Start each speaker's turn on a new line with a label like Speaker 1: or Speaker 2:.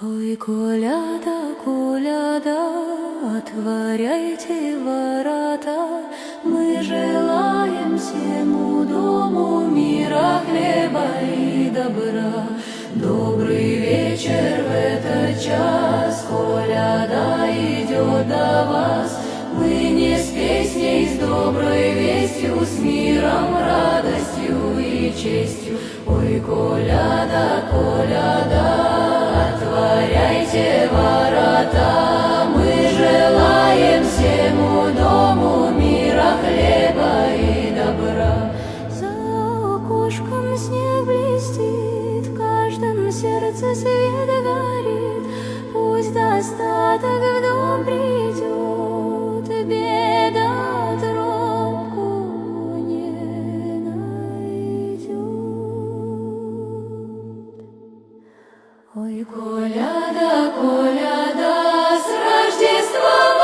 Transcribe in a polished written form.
Speaker 1: Ой, коляда, коляда, отворяйте ворота, мы желаем всему дому мира, хлеба и добра. Добрый вечер в этот час, коляда идет до вас. Мы не с песней, с доброй вестью, с миром, радостью и честью. Ой, коляда, коляда, отворяйте ворота, мы желаем всему дому мира, хлеба и добра. За окошком снег блестит, в каждом сердце свет горит. Пусть достаток в дом придет, беда тропку не найдет. Ой, коляда, коляда, с Рождеством